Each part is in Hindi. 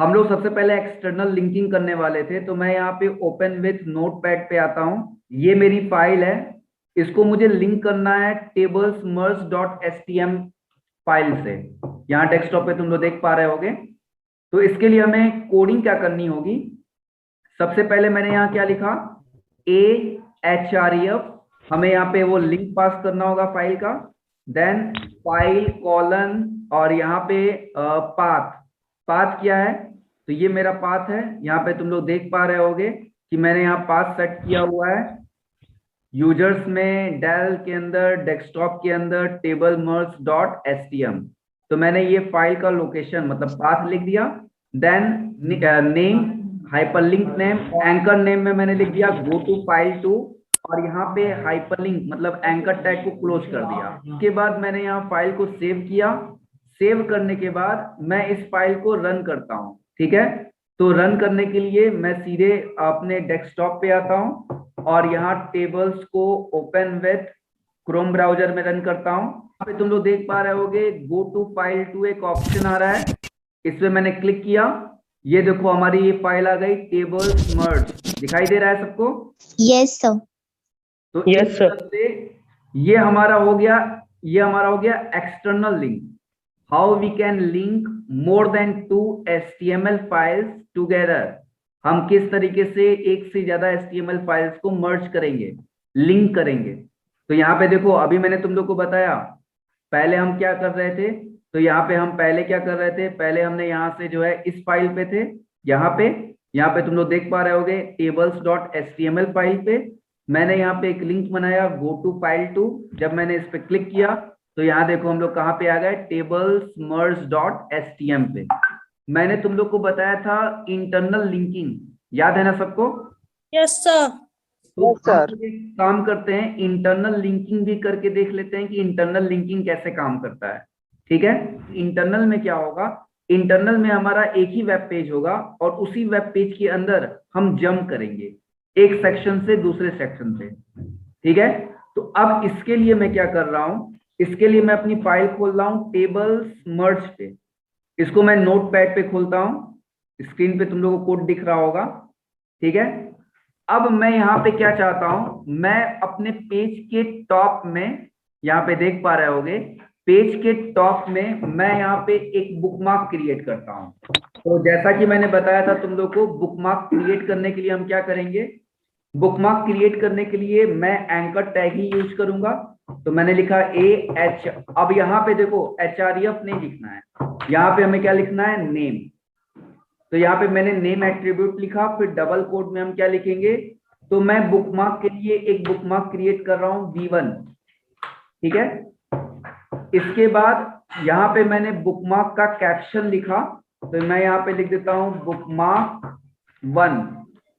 हम लोग सबसे पहले एक्सटर्नल लिंकिंग करने वाले थे, तो मैं यहाँ पे ओपन विथ नोटपैड पे आता हूँ। ये मेरी फाइल है, इसको मुझे लिंक करना है tables merge dot S T M file से। यहाँ डेस्कटॉप पे तुम लोग देख पा रहे होगे। तो इसके लिए हमें कोडिंग क्या करनी होगी। सबसे पहले मैंने यहाँ क्या लिखा, A H R E F, हमें यहाँ पे वो लिंक पास करना होगा फाइल का। देन फाइल कॉलन, और यहाँ पे पाथ। पाथ क्या है, तो ये मेरा पाथ है। यहाँ पे तुम लोग देख पा रहे होगे कि मैंने यहाँ पाथ सेट किया हुआ है। यूजर्स में डेल के अंदर, डेस्कटॉप के अंदर टेबल मर्ज डॉट एस टी एम। तो मैंने ये फाइल का लोकेशन मतलब पाथ लिख दिया। Then name, hyperlink name, anchor name में मैंने लिख दिया गो टू फाइल टू, और यहाँ पे हाइपरलिंक मतलब एंकर टैग को क्लोज कर दिया। इसके बाद मैंने यहाँ फाइल को सेव किया। सेव करने के बाद मैं इस फाइल को रन करता हूँ। ठीक है, तो रन करने के लिए मैं सीधे अपने डेस्कटॉप पे आता हूँ और यहाँ टेबल्स को ओपन विथ क्रोम ब्राउजर में रन करता हूँ। यहाँ पे तुम लोग देख पा रहे होगे गो टू फाइल टू एक ऑप्शन आ रहा है, इस पे मैंने क्लिक किया। ये देखो हमारी ये फाइल आ गई टेबल्स मर्ज, दिखाई दे रहा है सबको। Yes sir. तो इस तरह से ये हमारा हो गया, ये हमारा हो गया external link. How we can link more than 2 HTML files together. हम किस तरीके से एक से ज्यादा HTML फाइल्स को मर्ज करेंगे, लिंक करेंगे। तो यहाँ पे देखो, अभी मैंने तुम लोग को बताया पहले हम क्या कर रहे थे। तो यहाँ पे हम पहले क्या कर रहे थे, पहले हमने यहाँ से जो है इस फाइल पे थे, यहाँ पे तुम लोग देख पा रहे होगे टेबल्स डॉट HTML फाइल पे मैंने यहाँ पे एक लिंक बनाया गो टू फाइल टू। जब मैंने इस पे क्लिक किया तो यहाँ देखो हम लोग कहाँ पे आ गए, tables merge dot S T M पे। मैंने तुम लोग को बताया था इंटरनल लिंकिंग, याद है ना सबको। Yes sir. तो हम एक काम करते हैं, इंटरनल लिंकिंग भी करके देख लेते हैं कि इंटरनल लिंकिंग कैसे काम करता है। ठीक है, इंटरनल में क्या होगा, इंटरनल में हमारा एक ही वेब पेज होगा और उसी वेब पेज के अंदर हम जंप करेंगे एक सेक्शन से दूसरे सेक्शन पे। ठीक है, तो अब इसके लिए मैं क्या कर रहा हूं, इसके लिए मैं अपनी फाइल खोल रहा हूं टेबल्स मर्ज पे। इसको मैं नोटपैड पे खोलता हूं, स्क्रीन पे तुम लोगों को कोड दिख रहा होगा। ठीक है, अब मैं यहाँ पे क्या चाहता हूं, मैं अपने पेज के टॉप में, यहाँ पे देख पा रहे होगे पेज के टॉप में मैं यहाँ पे एक बुकमार्क क्रिएट करता हूं। तो जैसा कि मैंने बताया था तुम लोग को, बुकमार्क क्रिएट करने के लिए हम क्या करेंगे, बुकमार्क क्रिएट करने के लिए मैं एंकर टैग ही यूज करूंगा। तो मैंने लिखा ए एच, अब यहाँ पे देखो एच आर एफ नहीं लिखना है, यहाँ पे हमें क्या लिखना है, नेम। तो यहाँ पे मैंने नेम एट्रीब्यूट लिखा, फिर डबल कोट में हम क्या लिखेंगे, तो मैं बुकमार्क के लिए एक बुकमार्क क्रिएट कर रहा हूं V1। ठीक है, इसके बाद यहाँ पे मैंने बुकमार्क का कैप्शन लिखा, तो मैं यहाँ पे लिख देता हूं बुकमार्क 1,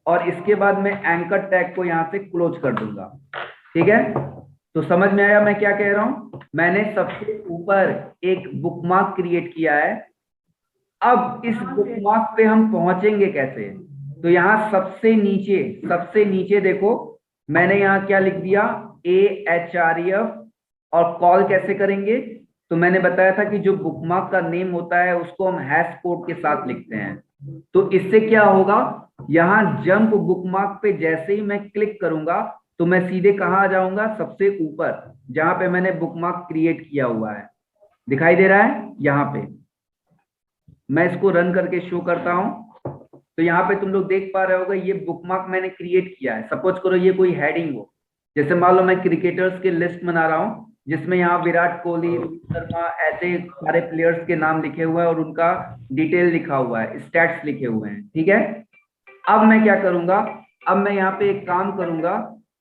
और इसके बाद मैं एंकर टैग को यहाँ से क्लोज कर दूंगा। ठीक है, तो समझ में आया मैं क्या कह रहा हूं। मैंने सबसे ऊपर एक बुकमार्क क्रिएट किया है। अब इस बुकमार्क पे हम पहुंचेंगे कैसे, तो यहाँ सबसे नीचे देखो मैंने यहाँ क्या लिख दिया, AHREF, और कॉल कैसे करेंगे, तो मैंने बताया था कि जो बुकमार्क का नेम होता है उसको हम हैश कोड के साथ लिखते हैं। तो इससे क्या होगा, यहाँ जंप बुकमार्क पे जैसे ही मैं क्लिक करूंगा तो मैं सीधे कहाँ आ जाऊंगा, सबसे ऊपर जहां पे मैंने बुकमार्क क्रिएट किया हुआ है, दिखाई दे रहा है यहाँ पे। मैं इसको रन करके शो करता हूं, तो यहाँ पे तुम लोग देख पा रहे होगा ये बुकमार्क मैंने क्रिएट किया है। सपोज करो ये कोई हेडिंग हो, जैसे मान लो मैं क्रिकेटर्स के लिस्ट बना रहा हूँ जिसमें यहाँ विराट कोहली, रोहित शर्मा, ऐसे सारे प्लेयर्स के नाम लिखे हुए हैं और उनका डिटेल लिखा हुआ है, स्टैट्स लिखे हुए हैं। ठीक है, अब मैं क्या करूंगा, अब मैं यहाँ पे एक काम करूंगा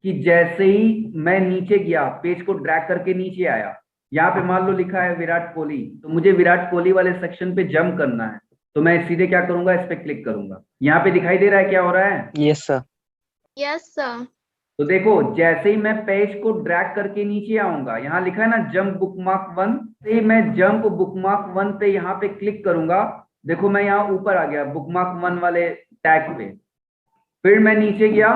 कि जैसे ही मैं नीचे गया, पेज को ड्रैग करके नीचे आया, यहाँ पे मान लो लिखा है विराट कोहली, तो मुझे विराट कोहली वाले सेक्शन पे जंप करना है, तो मैं सीधे क्या करूंगा, इस पे क्लिक करूंगा। यहाँ पे दिखाई दे रहा है क्या हो रहा है। Yes sir. Yes sir. तो देखो जैसे ही मैं पेज को ड्रैग करके नीचे आऊंगा, यहाँ लिखा है ना जंप बुकमार्क 1, से मैं जंप बुकमार्क 1 पे यहाँ पे क्लिक करूंगा, देखो मैं यहाँ ऊपर आ गया बुकमार्क 1 वाले टैग पे। फिर मैं नीचे गया,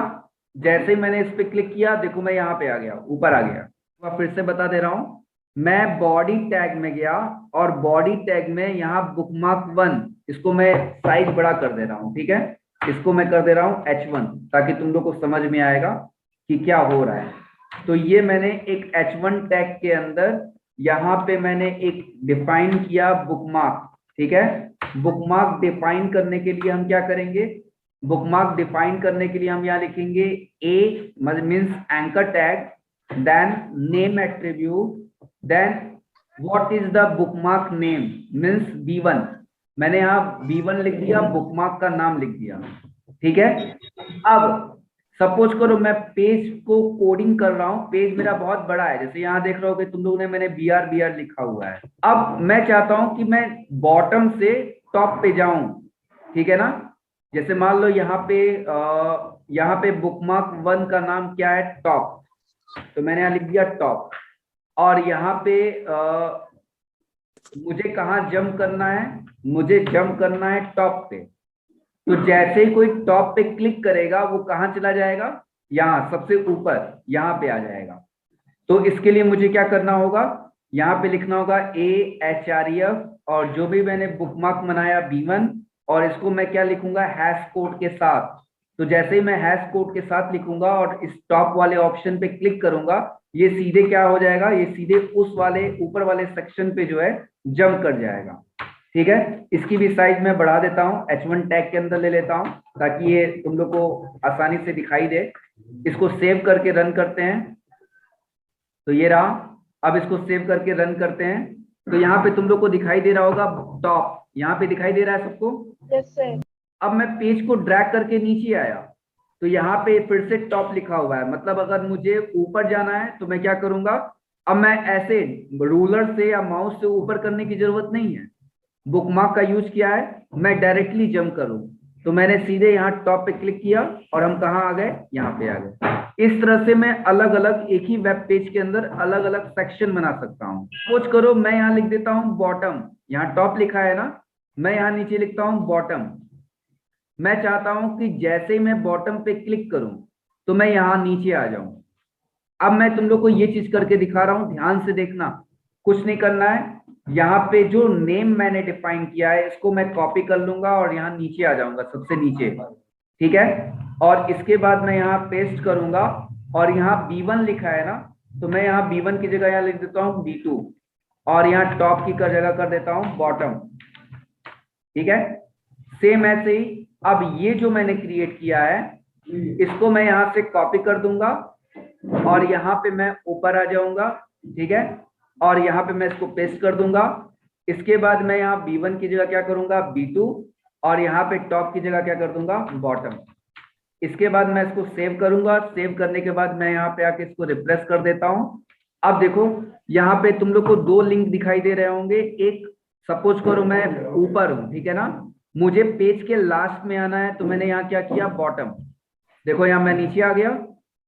जैसे ही मैंने इस पे क्लिक किया, देखो मैं यहाँ पे आ गया, ऊपर आ गया। तो फिर से बता दे रहा हूँ, मैं बॉडी टैग में गया और बॉडी टैग में यहाँ बुकमार्क 1 इसको मैं साइज बड़ा कर दे रहा हूँ, ठीक है। इसको मैं कर दे रहा हूँ H1 ताकि तुम लोग को समझ में आएगा कि क्या हो रहा है। तो ये मैंने एक H1 टैग के अंदर यहाँ पे मैंने एक डिफाइन किया बुकमार्क, ठीक है। बुकमार्क डिफाइन करने के लिए हम क्या करेंगे, बुकमार्क डिफाइन करने के लिए हम यहाँ लिखेंगे A means anchor tag, then name attribute, then what is the bookmark name means b1, मैंने यहाँ b1 लिख दिया, बुकमार्क का नाम लिख दिया, ठीक है। अब सपोज करो मैं पेज को कोडिंग कर रहा हूँ, पेज मेरा बहुत बड़ा है, जैसे यहाँ देख रहे हो कि तुम लोगों ने मैंने br लिखा हुआ है। अब मैं चाहता हूँ कि मैं बॉटम से टॉप पे जाऊं, ठीक है ना। जैसे मान लो यहाँ पे बुकमार्क 1 का नाम क्या है, टॉप, तो मैंने यहाँ लिख दिया टॉप। और यहाँ पे मुझे कहाँ जंप करना है, मुझे जंप करना है टॉप पे। तो जैसे ही कोई टॉप पे क्लिक करेगा वो कहाँ चला जाएगा, यहाँ सबसे ऊपर यहाँ पे आ जाएगा। तो इसके लिए मुझे क्या करना होगा, यहाँ पे लिखना होगा AHREF और जो भी मैंने बुकमार्क बनाया B1, और इसको मैं क्या लिखूंगा, हैश कोड के साथ। तो जैसे ही मैं हैश कोड के साथ लिखूंगा और इस टॉप वाले ऑप्शन पे क्लिक करूंगा, ये सीधे क्या हो जाएगा, ये सीधे उस वाले ऊपर वाले सेक्शन पे जो है जंप कर जाएगा, ठीक है। इसकी भी साइज मैं बढ़ा देता हूँ, H1 टैग के अंदर ले लेता हूँ ताकि ये तुम लोग को आसानी से दिखाई दे। इसको सेव करके रन करते हैं, तो ये रहा। अब इसको सेव करके रन करते हैं, तो यहाँ पे तुम लोग को दिखाई दे रहा होगा टॉप, यहाँ पे दिखाई दे रहा है सबको। Yes sir. अब मैं पेज को ड्रैग करके नीचे आया, तो यहाँ पे फिर से टॉप लिखा हुआ है, मतलब अगर मुझे ऊपर जाना है तो मैं क्या करूंगा, अब मैं ऐसे रूलर से या माउस से ऊपर करने की जरूरत नहीं है, बुकमार्क का यूज किया है, मैं डायरेक्टली जंप करूं। तो मैंने सीधे यहाँ टॉप पे क्लिक किया और हम कहाँ आ गए, यहाँ पे आ गए। इस तरह से मैं अलग अलग एक ही वेब पेज के अंदर अलग अलग सेक्शन बना सकता हूँ। सोच करो मैं यहाँ लिख देता हूँ बॉटम, यहाँ टॉप लिखा है ना, मैं यहाँ नीचे लिखता हूँ बॉटम। मैं चाहता हूं कि जैसे ही मैं बॉटम पे क्लिक करूं तो मैं यहां नीचे आ जाऊं। अब मैं तुम लोग को ये चीज करके दिखा रहा हूं, ध्यान से देखना, कुछ नहीं करना है। यहाँ पे जो नेम मैंने डिफाइन किया है इसको मैं कॉपी कर लूंगा और यहाँ नीचे आ जाऊंगा, सबसे नीचे, ठीक है। और इसके बाद मैं यहाँ पेस्ट करूंगा और यहाँ B1 लिखा है ना, तो मैं यहाँ B1 की जगह यहाँ लिख देता हूँ B2 और यहाँ टॉप की जगह कर देता हूँ बॉटम, ठीक है। सेम ऐसे ही अब ये जो मैंने क्रिएट किया है इसको मैं यहाँ से कॉपी कर दूंगा और यहाँ पे मैं ऊपर आ जाऊंगा, ठीक है। और यहाँ पे मैं इसको पेस्ट कर दूंगा। इसके बाद मैं यहाँ B1 की जगह क्या करूंगा, B2, और यहाँ पे टॉप की जगह क्या कर दूंगा, बॉटम। इसके बाद मैं इसको सेव करूंगा, सेव करने के बाद मैं यहाँ पे आके इसको रिप्लेस कर देता हूँ। अब देखो यहाँ पे तुम लोग को दो लिंक दिखाई दे रहे होंगे, एक सपोज करो मैं ऊपर हूँ, ठीक है ना, मुझे पेज के लास्ट में आना है, तो मैंने यहाँ क्या किया, बॉटम। देखो यहाँ मैं नीचे आ गया।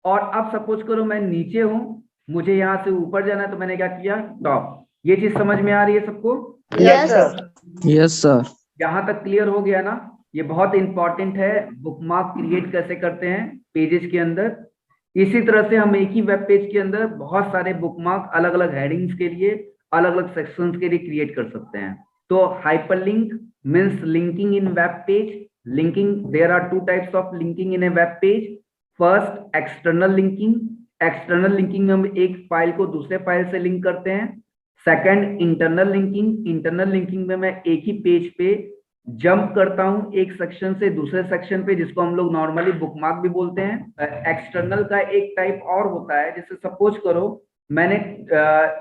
और अब सपोज करो मैं नीचे हूँ, मुझे यहाँ से ऊपर जाना है, तो मैंने क्या किया, टॉप। ये चीज समझ में आ रही है सबको? Yes sir. Yes sir. यहाँ तक क्लियर हो गया ना? ये बहुत इंपॉर्टेंट है, बुकमार्क क्रिएट कैसे करते हैं पेजेस के अंदर। इसी तरह से हम एक ही वेब पेज के अंदर बहुत सारे बुकमार्क अलग अलग हेडिंग्स के लिए, अलग अलग सेक्शंस के लिए क्रिएट कर सकते हैं। तो hyperlink means linking in web page. Linking, there are two types of linking in a web page. First, external linking. External linking में हम एक फाइल को दूसरे फाइल से लिंक करते हैं। Second, internal linking. Internal linking में मैं एक ही पेज पे जंप करता हूं एक सेक्शन से दूसरे सेक्शन पे, जिसको हम लोग नॉर्मली बुकमार्क भी बोलते हैं। एक्सटर्नल का एक टाइप और होता है, जैसे सपोज करो मैंने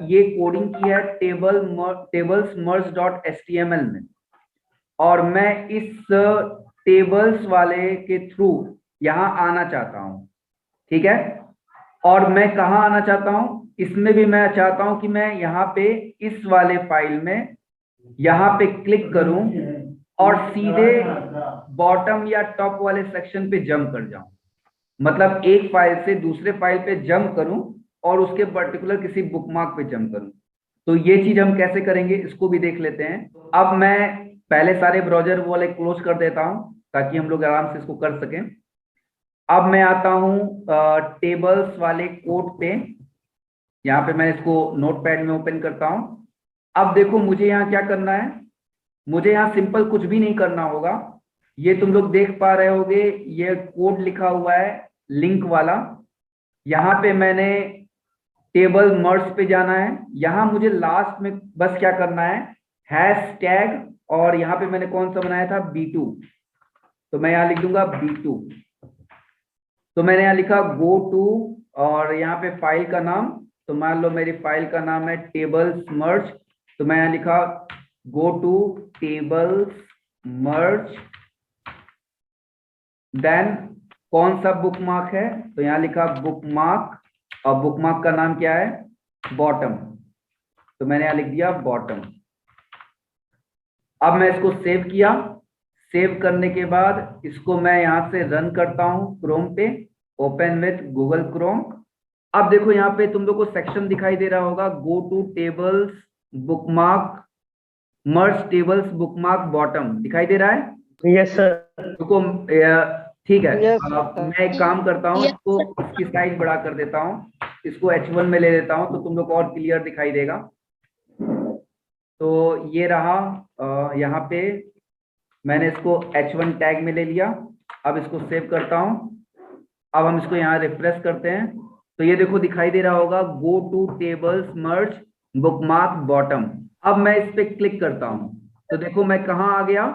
ये कोडिंग की है टेबल्स मर्ज डॉट एचटीएमएल में, और मैं इस टेबल्स वाले के थ्रू यहाँ आना चाहता हूँ, ठीक है। और मैं कहाँ आना चाहता हूँ, इसमें भी मैं चाहता हूँ कि मैं यहाँ पे इस वाले फाइल में यहाँ पे क्लिक करूं और सीधे बॉटम या टॉप वाले सेक्शन पे जंप कर जाऊं। मतलब एक फाइल से दूसरे फाइल पे जंप करूं और उसके पर्टिकुलर किसी बुकमार्क पे जंप करूं। तो ये चीज हम कैसे करेंगे इसको भी देख लेते हैं। अब मैं पहले सारे ब्राउजर वाले क्लोज कर देता हूं ताकि हम लोग आराम से इसको कर सकें। अब मैं आता हूं टेबल्स वाले कोड पे, यहाँ पे मैं इसको नोटपैड में ओपन करता हूं। अब देखो मुझे यहाँ क्या करना है, मुझे यहाँ सिंपल कुछ भी नहीं करना होगा। ये तुम लोग देख पा रहे होगे, ये कोड लिखा हुआ है लिंक वाला। यहाँ पे मैंने टेबल मर्ज पे जाना है। यहाँ मुझे लास्ट में बस क्या करना है, हैश टैग, और यहाँ पे मैंने कौन सा बनाया था, B2, तो मैं यहाँ लिख दूंगा B2। तो मैंने यहाँ लिखा गो टू, और यहाँ पे फाइल का नाम, तो मान लो मेरी फाइल का नाम है टेबल्स मर्ज, तो मैं यहाँ लिखा go to tables merge. Then कौन सा बुकमार्क है, तो यहाँ लिखा बुकमार्क, और बुकमार्क का नाम क्या है, बॉटम, तो मैंने यहाँ लिख दिया बॉटम। अब मैं इसको सेव किया। सेव करने के बाद इसको मैं यहाँ से रन करता हूँ क्रोम पे, ओपन विथ गूगल क्रोम। अब देखो यहाँ पे तुम लोग को सेक्शन दिखाई दे रहा होगा, go to tables bookmark merge tables bookmark bottom, दिखाई दे रहा है। Yes sir. रुको, ठीक है। Yes, मैं एक काम करता हूँ, इसको इसकी साइज बड़ा कर देता हूँ, इसको H1 में ले लेता हूँ, तो तुम लोग को और क्लियर दिखाई देगा। तो ये रहा, यहाँ पे मैंने इसको H1 टैग में ले लिया। अब इसको सेव करता हूँ। अब हम इसको यहाँ रिफ्रेश करते हैं, तो ये देखो दिखाई दे रहा होगा go to tables merge bookmark bottom. अब मैं इस पे क्लिक करता हूँ, तो देखो मैं कहाँ आ गया,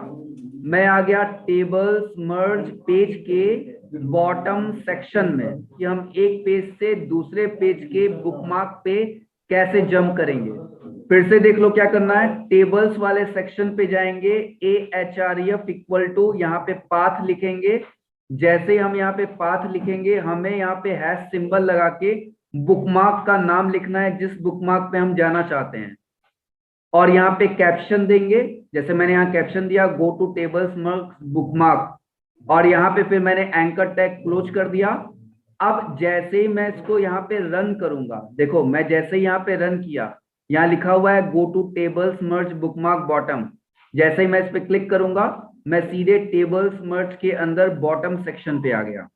मैं आ गया टेबल्स मर्ज पेज के बॉटम सेक्शन में, कि हम एक पेज से दूसरे पेज के बुकमार्क पे कैसे जंप करेंगे। फिर से देख लो क्या करना है, टेबल्स वाले सेक्शन पे जाएंगे, ahref इक्वल टू यहाँ पे पाथ लिखेंगे। जैसे हम यहाँ पे पाथ लिखेंगे, हमें यहाँ पे हैश सिंबल लगा के बुकमार्क का नाम लिखना है जिस बुकमार्क पे हम जाना चाहते हैं, और यहाँ पे कैप्शन देंगे। जैसे मैंने यहाँ कैप्शन दिया go to tables merge bookmark, और यहाँ पे फिर मैंने एंकर टैग क्लोज कर दिया। अब जैसे ही मैं इसको यहाँ पे रन करूंगा, देखो मैं जैसे ही यहाँ पे रन किया, यहाँ लिखा हुआ है go to tables merge bookmark bottom. जैसे ही मैं इस पे क्लिक करूंगा, मैं सीधे टेबल्स मर्ज के अंदर बॉटम सेक्शन पे आ गया।